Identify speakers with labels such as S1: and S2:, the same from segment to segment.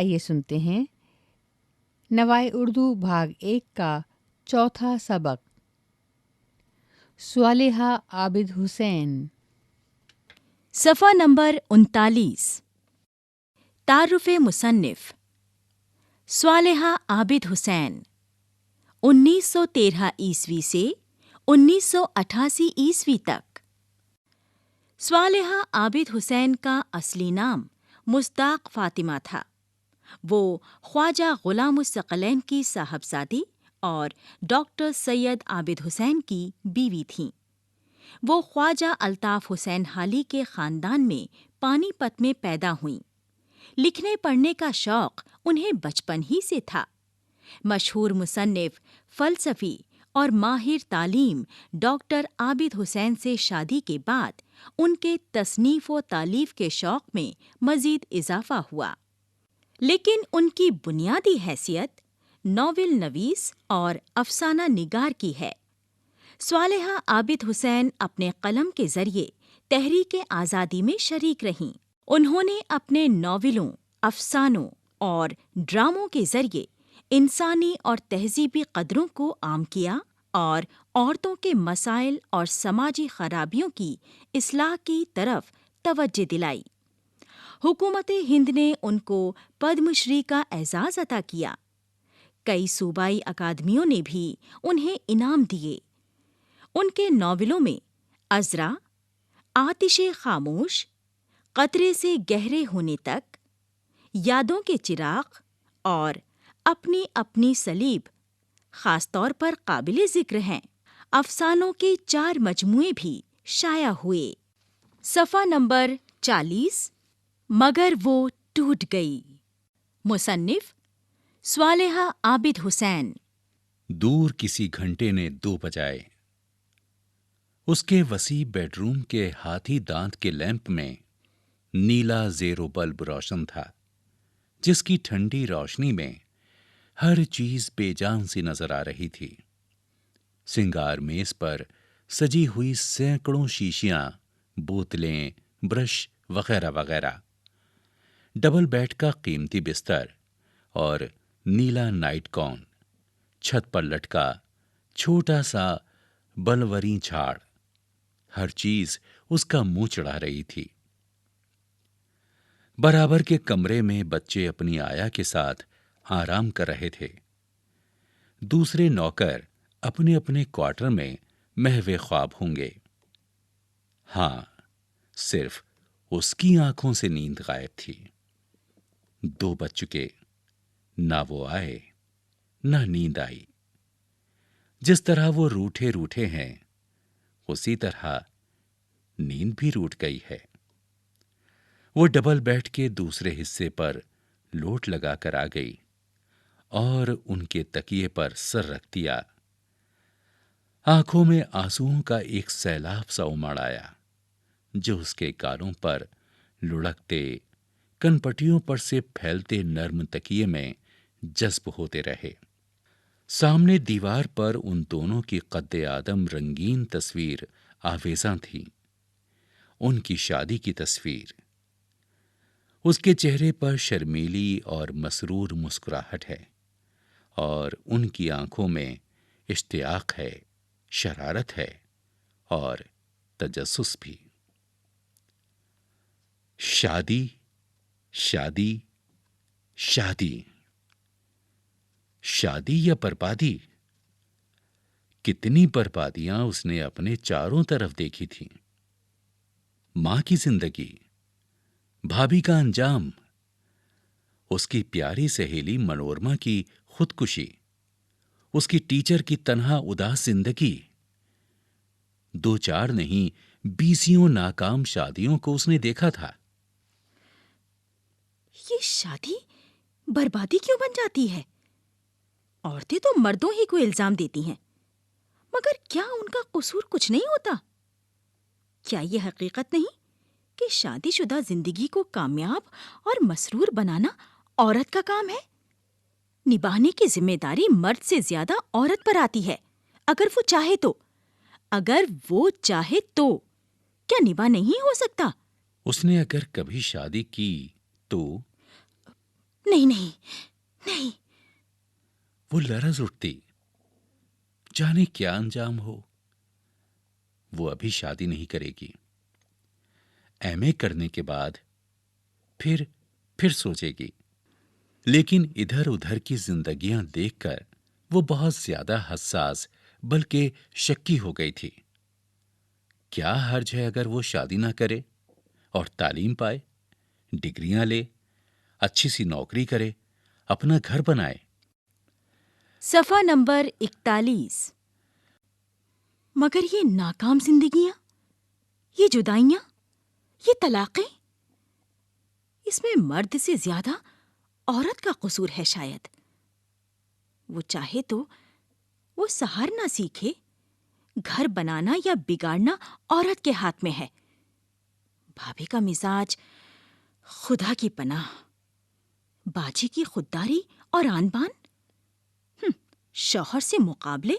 S1: आइए सुनते हैं नवाए उर्दू भाग 1 का चौथा सबक। स्वालिहा आबिद हुसैन।
S2: सफ़ा नंबर 39। तारुफ़े मुसन्निफ़ स्वालिहा आबिद हुसैन 1913 ईस्वी से 1988 ईस्वी तक। स्वालिहा आबिद हुसैन का असली नाम मुश्ताक फ़ातिमा था। वो ख्वाजा गुलामुस सकलैन की साहबजादी और डॉक्टर सैयद आबिद हुसैन की बीवी थीं। वो ख्वाजा अल्ताफ़ हुसैन हाली के ख़ानदान में पानीपत में पैदा हुईं। लिखने पढ़ने का शौक़ उन्हें बचपन ही से था। मशहूर मुसन्निफ़, फ़लसफ़ी और माहिर तालीम डॉक्टर आबिद हुसैन से शादी के बाद उनके तसनीफ़ व तालीफ़ के शौक़ में मज़ीद इज़ाफ़ा हुआ। लेकिन उनकी बुनियादी हैसियत नॉवेल नवीस और अफ़साना निगार की है। स्वालिहा आबिद हुसैन अपने कलम के ज़रिए तहरीक आज़ादी में शरीक रहीं। उन्होंने अपने नॉवेलों, अफ़सानों और ड्रामों के ज़रिए इंसानी और तहज़ीबी क़दरों को आम किया और औरतों के मसाइल और समाजी ख़राबियों की इस्लाह की तरफ तवज्जो दिलाई। हुकूमत हिंद ने उनको पद्मश्री का एज़ाज़ अता किया। कई सूबाई अकादमियों ने भी उन्हें इनाम दिए। उनके नॉवेलों में अज़रा, आतिशे खामोश, क़तरे से गहरे होने तक, यादों के चिराग और अपनी अपनी सलीब ख़ास तौर पर काबिले ज़िक्र हैं। अफ़सानों के 4 मजमूए भी शाया हुए। सफ़ा नंबर 40। मगर वो टूट गई। मुसन्निफ़ स्वालिहा आबिद हुसैन।
S3: दूर किसी घंटे ने 2 बजाए। उसके वसी बेडरूम के हाथी दांत के लैंप में नीला ज़ेरो बल्ब रोशन था, जिसकी ठंडी रोशनी में हर चीज बेजान सी नजर आ रही थी। सिंगार मेज पर सजी हुई सैकड़ों शीशियां, बोतलें, ब्रश वगैरह वगैरह, डबल बेड का कीमती बिस्तर और नीला नाइट गॉन, छत पर लटका छोटा सा बलवरी झाड़, हर चीज उसका मुंह चढ़ा रही थी। बराबर के कमरे में बच्चे अपनी आया के साथ आराम कर रहे थे। दूसरे नौकर अपने अपने क्वार्टर में महवे ख्वाब होंगे। हां, सिर्फ उसकी आंखों से नींद गायब थी। 2 बज चुके, ना वो आए ना नींद आई। जिस तरह वो रूठे रूठे हैं, उसी तरह नींद भी रूठ गई है। वो डबल बेड के दूसरे हिस्से पर लोट लगाकर आ गई और उनके तकिए पर सर रख दिया। आंखों में आंसुओं का एक सैलाब सा उमड़ आया, जो उसके गालों पर लुढ़कते, कनपटियों पर से फैलते नर्म तकिए में जज्ब होते रहे। सामने दीवार पर उन दोनों की कद्दे आदम रंगीन तस्वीर आवेज़ां थी। उनकी शादी की तस्वीर। उसके चेहरे पर शर्मीली और मसरूर मुस्कुराहट है और उनकी आंखों में इश्तियाक है, शरारत है और तजस्सुस भी। शादी, शादी, शादी। शादी या बर्बादी? कितनी बर्बादियां उसने अपने चारों तरफ देखी थीं। मां की जिंदगी, भाभी का अंजाम, उसकी प्यारी सहेली मनोरमा की खुदकुशी, उसकी टीचर की तन्हा उदास जिंदगी। 2-4 नहीं, 20 नाकाम शादियों को उसने देखा था।
S2: ये शादी बर्बादी क्यों बन जाती है? औरतें तो मर्दों ही को इल्जाम देती हैं, मगर क्या उनका कसूर कुछ नहीं होता? क्या ये हकीकत नहीं कि शादीशुदा जिंदगी को कामयाब और मसरूर बनाना औरत का काम है? निभाने की जिम्मेदारी मर्द से ज्यादा औरत पर आती है, अगर वो चाहे तो। अगर वो चाहे तो क्या निभा नहीं हो सकता?
S3: उसने अगर कभी शादी की तो
S2: नहीं नहीं नहीं।
S3: वो लरज उठती, जाने क्या अंजाम हो। वो अभी शादी नहीं करेगी, एमए करने के बाद फिर सोचेगी। लेकिन इधर उधर की जिंदगियां देखकर वो बहुत ज्यादा हसास बल्कि शक्की हो गई थी। क्या हर्ज है अगर वो शादी ना करे और तालीम पाए, डिग्रियां ले, अच्छी सी नौकरी करे, अपना घर बनाए।
S2: सफ़ा नंबर 41। मगर ये नाकाम जिंदगियां, ये जुदाइयां, ये तलाक़ें, इसमें मर्द से ज्यादा औरत का कसूर है शायद। वो चाहे तो वो सहारना सीखे। घर बनाना या बिगाड़ना औरत के हाथ में है। भाभी का मिजाज खुदा की पनाह, बाजी की खुददारी और आन बान। शौहर से मुकाबले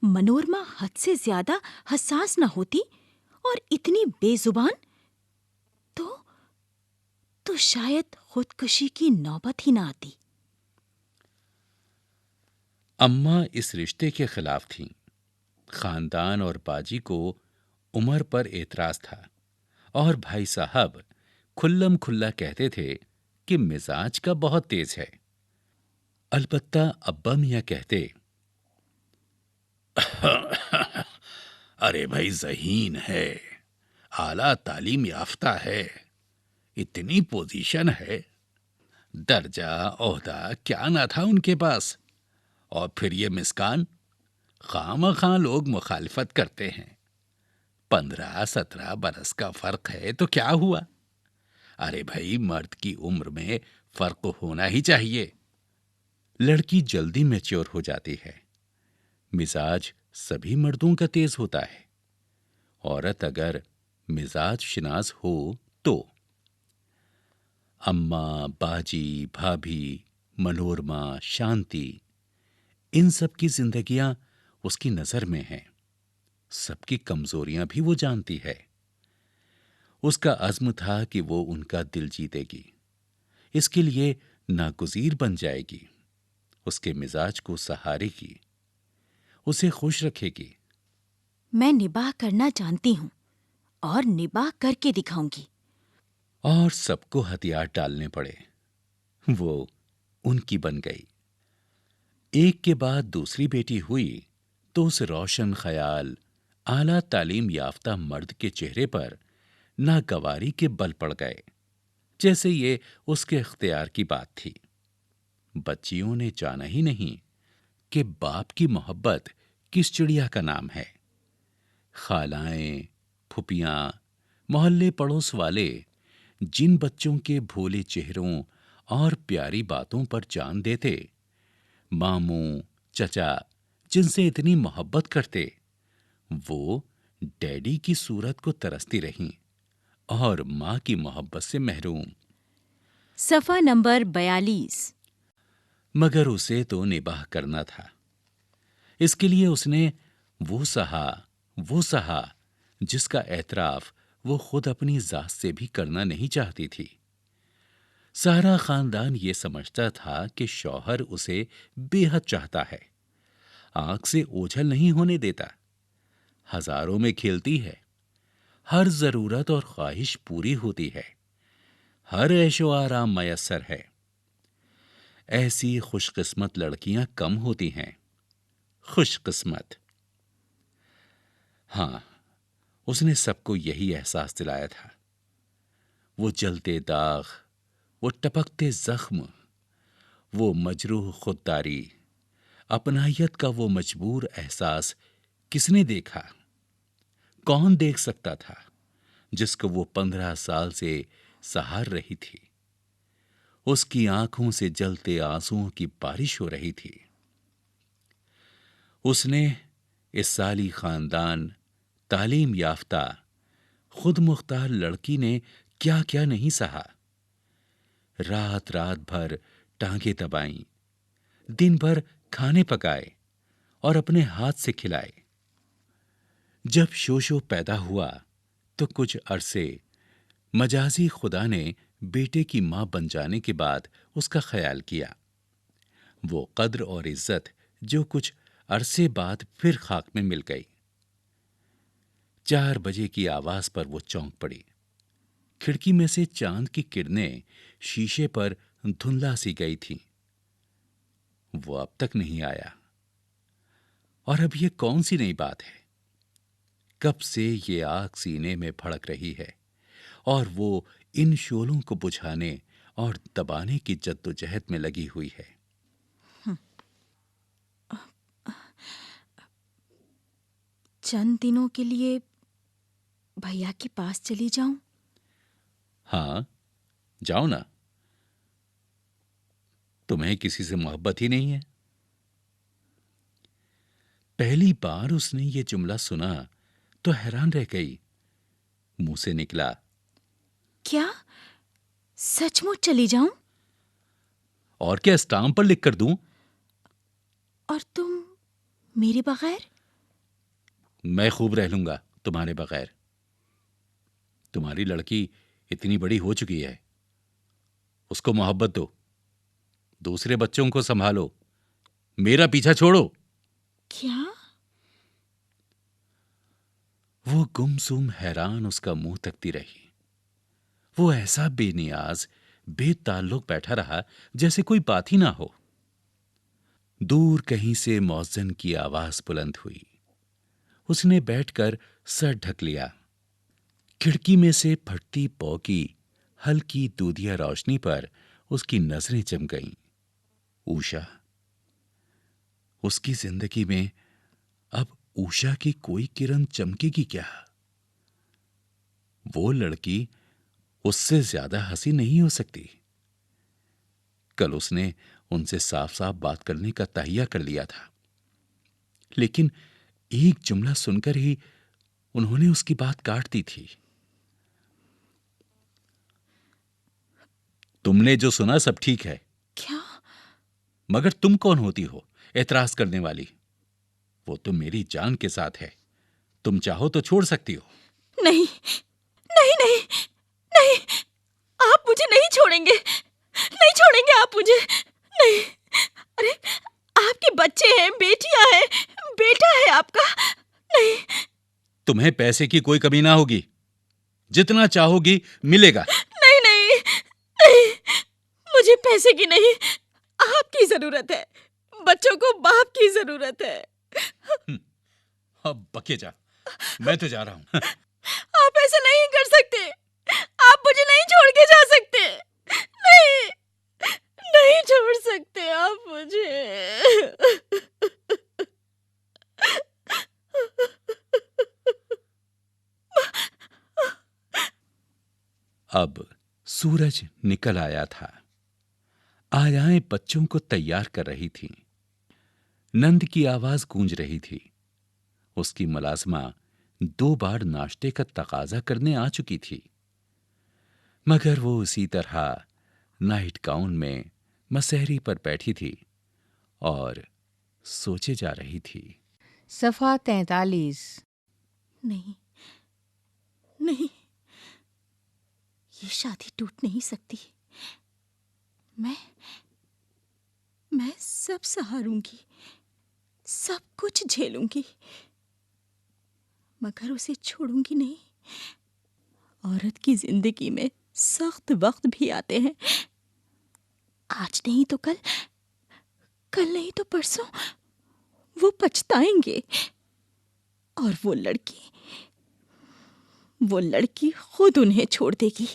S2: मनोरमा हद से ज्यादा हसास न होती और इतनी बेजुबान तो शायद खुदकुशी की नौबत ही ना आती।
S3: अम्मा इस रिश्ते के खिलाफ थीं। खानदान और बाजी को उमर पर एतराज था और भाई साहब खुल्लम खुल्ला कहते थे कि मिजाज का बहुत तेज है। अलबत्ता अब्बा मियां कहते, अरे भाई ज़हीन है, आला तालीम याफ्ता है, इतनी पोजीशन है, दर्जा ओहदा क्या ना था उनके पास। और फिर ये मिस्कान, खामखा लोग मुखालिफत करते हैं। 15-17 बरस का फर्क है तो क्या हुआ। अरे भाई मर्द की उम्र में फर्क होना ही चाहिए। लड़की जल्दी मैच्योर हो जाती है। मिजाज सभी मर्दों का तेज होता है। औरत अगर मिजाज शिनाज हो तो। अम्मा, बाजी, भाभी, मनोरमा, शांति, इन सब की जिंदगियां उसकी नजर में हैं। सबकी कमजोरियां भी वो जानती है। उसका अज़्म था कि वो उनका दिल जीतेगी, इसके लिए नागुज़ीर बन जाएगी, उसके मिजाज को सहारेगी, उसे खुश रखेगी।
S2: मैं निबाह करना जानती हूँ और निबाह करके दिखाऊंगी।
S3: और सबको हथियार डालने पड़े। वो उनकी बन गई। एक के बाद दूसरी बेटी हुई तो उस रोशन ख्याल, आला तालीम याफ्ता मर्द के चेहरे पर नागवारी के बल पड़ गए, जैसे ये उसके इख्तियार की बात थी। बच्चियों ने जाना ही नहीं कि बाप की मोहब्बत किस चिड़िया का नाम है। खालाएं, फुपियां, मोहल्ले पड़ोस वाले जिन बच्चों के भोले चेहरों और प्यारी बातों पर जान देते, मामू, चचा जिनसे इतनी मोहब्बत करते, वो डैडी की सूरत को तरसती रहीं और मां की मोहब्बत से महरूम।
S2: सफ़ा नंबर 42।
S3: मगर उसे तो निबाह करना था। इसके लिए उसने वो सहा जिसका एतराफ वो खुद अपनी जात से भी करना नहीं चाहती थी। सारा खानदान ये समझता था कि शौहर उसे बेहद चाहता है, आंख से ओझल नहीं होने देता, हजारों में खेलती है, हर जरूरत और ख्वाहिश पूरी होती है, हर ऐशो आराम मयस्सर है। ऐसी खुशकिस्मत लड़कियां कम होती हैं। खुशकिस्मत। हां, उसने सबको यही एहसास दिलाया था। वो जलते दाग, वो टपकते जख्म, वो मजरूह खुददारी, अपनाहियत का वो मजबूर एहसास किसने देखा? कौन देख सकता था जिसको वो 15 साल से सहार रही थी? उसकी आंखों से जलते आंसुओं की बारिश हो रही थी। उसने इस साली खानदान, तालीम याफ्ता, खुद मुख्तार लड़की ने क्या क्या नहीं सहा। रात रात भर टांगे दबाई, दिन भर खाने पकाए और अपने हाथ से खिलाए। जब शोशो पैदा हुआ तो कुछ अरसे मजाजी खुदा ने बेटे की मां बन जाने के बाद उसका ख्याल किया। वो कद्र और इज्जत जो कुछ अरसे बाद फिर खाक में मिल गई। 4 बजे की आवाज पर वो चौंक पड़ी। खिड़की में से चांद की किरणें शीशे पर धुंधला सी गई थीं। वो अब तक नहीं आया। और अब ये कौन सी नई बात है? कब से ये आग सीने में भड़क रही है और वो इन शोलों को बुझाने और दबाने की जद्दोजहद में लगी हुई है।
S2: चंद दिनों के लिए भैया के पास चली जाऊं?
S3: हाँ, जाओ ना। तुम्हें किसी से मोहब्बत ही नहीं है? पहली बार उसने ये जुमला सुना तो हैरान रह गई। मुंह से निकला,
S2: क्या सचमुच चली जाऊं?
S3: और क्या स्टाम्प पर लिख कर दूं?
S2: और तुम मेरे बगैर?
S3: मैं खूब रह लूंगा तुम्हारे बगैर। तुम्हारी लड़की इतनी बड़ी हो चुकी है, उसको मोहब्बत दो, दूसरे बच्चों को संभालो, मेरा पीछा छोड़ो।
S2: क्या?
S3: वो गुमसुम हैरान उसका मुंह तकती रही। वो ऐसा बेनियाज बेताल्लुक बैठा रहा जैसे कोई बात ही ना हो। दूर कहीं से मौज़िन की आवाज बुलंद हुई। उसने बैठकर सर ढक लिया। खिड़की में से फटती पौ की हल्की दूधिया रोशनी पर उसकी नजरें जम गईं। उषा। उसकी जिंदगी में अब उषा की कोई किरण चमकेगी क्या? वो लड़की उससे ज्यादा हंसी नहीं हो सकती। कल उसने उनसे साफ साफ बात करने का तहिया कर लिया था, लेकिन एक जुमला सुनकर ही उन्होंने उसकी बात काट दी थी। तुमने जो सुना सब ठीक है,
S2: क्या?
S3: मगर तुम कौन होती हो एतराज करने वाली? वो तो मेरी जान के साथ है। तुम चाहो तो छोड़ सकती हो।
S2: नहीं, नहीं, नहीं, नहीं, आप मुझे नहीं छोड़ेंगे, नहीं छोड़ेंगे आप मुझे, नहीं। अरे, आपके बच्चे हैं, बेटियां हैं, बेटा है आपका, नहीं।
S3: तुम्हें पैसे की कोई कमी ना होगी, जितना चाहोगी मिलेगा।
S2: नहीं, नहीं, नहीं, मुझे पैसे की नहीं, आपकी जरूरत है। बच्चों को बाप की जरूरत है।
S3: अब बके जा, मैं तो जा रहा हूं।
S2: आप ऐसा नहीं कर सकते। आप मुझे नहीं छोड़ के जा सकते। नहीं, नहीं छोड़ सकते आप मुझे।
S3: अब सूरज निकल आया था। आयाएं बच्चों को तैयार कर रही थीं। नंद की आवाज गूंज रही थी। उसकी मुलाजमा 2 बार नाश्ते का तकाजा करने आ चुकी थी, मगर वो उसी तरह नाइट गाउन में मसहरी पर बैठी थी और सोचे जा रही थी।
S1: सफ़ा 43।
S2: नहीं, नहीं, ये शादी टूट नहीं सकती। मैं सब सहारूंगी, सब कुछ झेलूंगी, मगर उसे छोड़ूंगी नहीं। औरत की जिंदगी में सख्त वक्त भी आते हैं। आज नहीं तो कल, कल नहीं तो परसों वो पछताएंगे। और वो लड़की खुद उन्हें छोड़ देगी।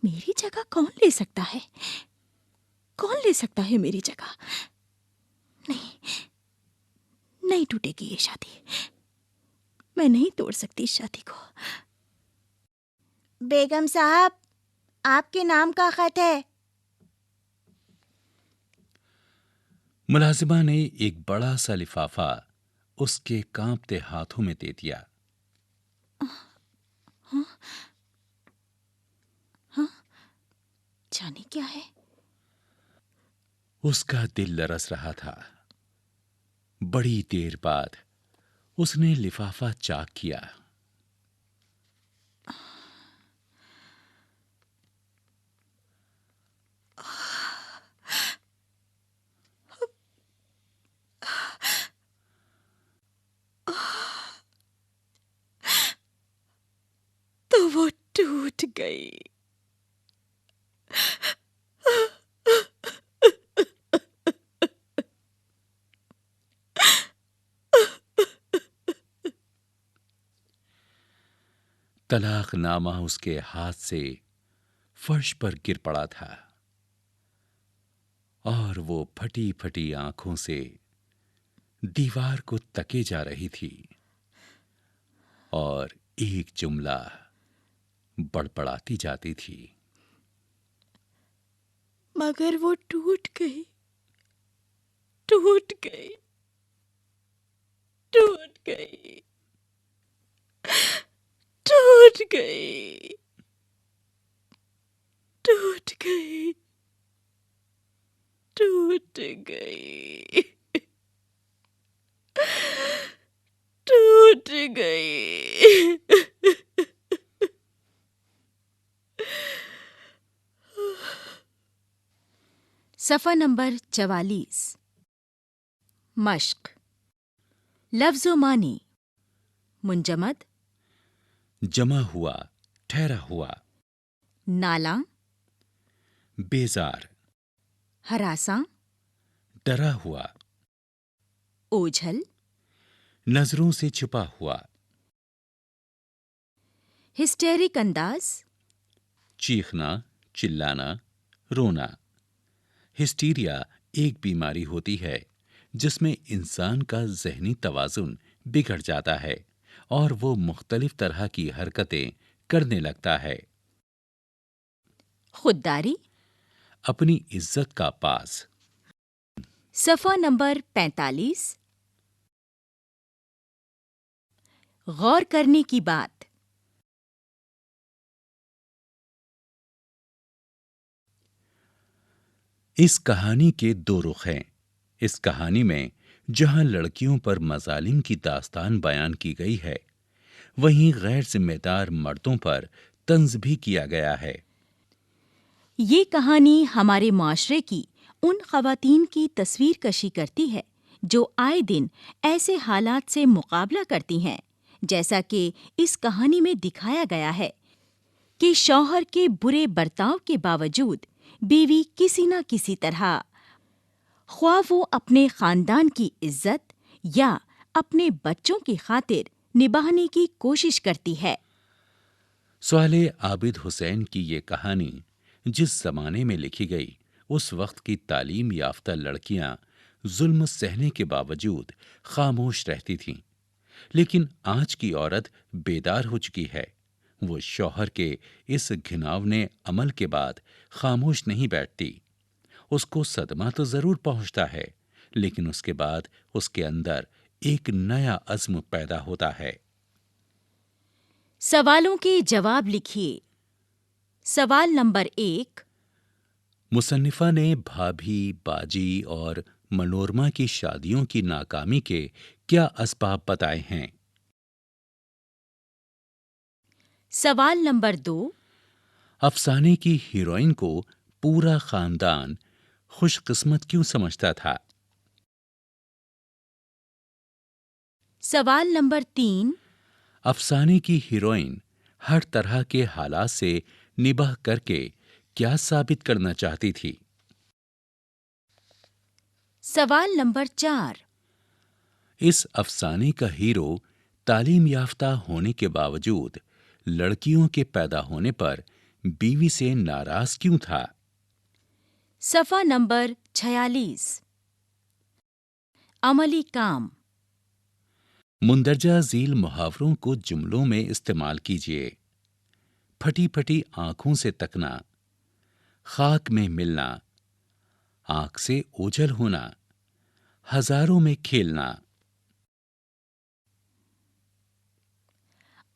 S2: मेरी जगह कौन ले सकता है? कौन ले सकता है मेरी जगह? नहीं, नहीं टूटेगी ये शादी। मैं नहीं तोड़ सकती इस शादी को।
S4: बेगम साहब, आपके नाम का खत है।
S3: मुलाजिमा ने एक बड़ा सा लिफाफा उसके कांपते हाथों में दे दिया।
S2: हाँ, हाँ, जाने क्या है?
S3: उसका दिल लरस रहा था। बड़ी देर बाद उसने लिफाफा चाक किया।
S2: टूट गई।
S3: तलाकनामा उसके हाथ से फर्श पर गिर पड़ा था और वो फटी फटी आंखों से दीवार को तके जा रही थी और एक जुमला बड़बड़ाती जाती थी।
S2: मगर वो टूट गई, टूट गई, टूट गई, टूट गई, टूट गई, टूट गई, टूट गई। सफ़ा नंबर 44। मश्क। लफ्ज़ो मानी। मुंजमद,
S3: जमा हुआ, ठहरा हुआ।
S2: नाला,
S3: बेजार,
S2: हरासा,
S3: डरा हुआ।
S2: ओझल,
S3: नजरों से छुपा हुआ।
S2: हिस्टेरिक अंदाज,
S3: चीखना, चिल्लाना, रोना। हिस्टीरिया एक बीमारी होती है जिसमें इंसान का ज़हनी तवाज़ुन बिगड़ जाता है और वो मुख्तलिफ तरह की हरकतें करने लगता है।
S2: खुददारी।
S3: अपनी इज्जत का पास।
S2: सफ़ा नंबर 45। गौर करने की बात।
S3: इस कहानी के दो रुख हैं। इस कहानी में जहां लड़कियों पर मजालिम की दास्तान बयान की गई है, वहीं गैर जिम्मेदार मर्दों पर तंज भी किया गया है।
S2: ये कहानी हमारे माशरे की उन ख़वातीन की तस्वीर कशी करती है जो आए दिन ऐसे हालात से मुकाबला करती हैं, जैसा कि इस कहानी में दिखाया गया है कि शौहर के बुरे बर्ताव के बावजूद बीवी किसी न किसी तरह, ख्वाह वो अपने खानदान की इज्जत या अपने बच्चों की खातिर निभाने की कोशिश करती है।
S3: स्वाले आबिद हुसैन की ये कहानी जिस जमाने में लिखी गई, उस वक्त की तालीम याफ्ता लड़कियां जुल्म सहने के बावजूद खामोश रहती थीं। लेकिन आज की औरत बेदार हो चुकी है। वो शौहर के इस घिनौने अमल के बाद खामोश नहीं बैठती। उसको सदमा तो जरूर पहुंचता है, लेकिन उसके बाद उसके अंदर एक नया अज़्म पैदा होता है।
S2: सवालों के जवाब लिखिए। सवाल नंबर 1।
S3: मुसन्निफा ने भाभी, बाजी और मनोरमा की शादियों की नाकामी के क्या असबाब बताए हैं?
S2: सवाल नंबर 2।
S3: अफसाने की हीरोइन को पूरा खानदान खुशकिस्मत क्यों समझता था?
S2: सवाल नंबर 3।
S3: अफसाने की हीरोइन हर तरह के हालात से निभाह करके क्या साबित करना चाहती थी?
S2: सवाल नंबर 4।
S3: इस अफसाने का हीरो तालीम याफ्ता होने के बावजूद लड़कियों के पैदा होने पर बीवी से नाराज क्यों था?
S2: सफ़ा नंबर 46। अमली काम।
S3: मुंदरजा झील मुहावरों को जुमलों में इस्तेमाल कीजिए। फटी फटी आंखों से तकना, खाक में मिलना, आंख से ओझल होना, हजारों में खेलना।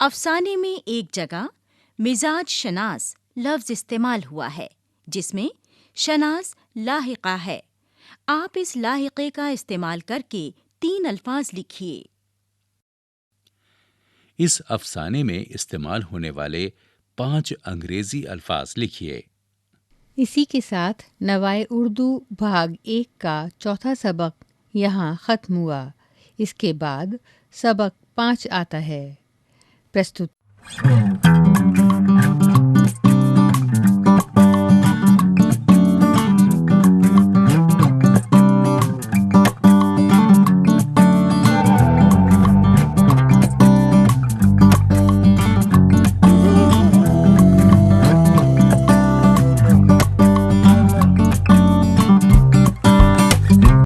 S2: अफसाने में एक जगह मिजाज शनास लफ्ज इस्तेमाल हुआ है, जिसमें शनास लाहिका है। आप इस लाहिके का इस्तेमाल करके 3 अल्फाज लिखिए।
S3: इस अफसाने में इस्तेमाल होने वाले 5 अंग्रेजी अल्फाज लिखिए।
S1: इसी के साथ नवाए उर्दू भाग 1 का चौथा सबक यहाँ ख़त्म हुआ। इसके बाद सबक 5 आता है। प्रस्तुत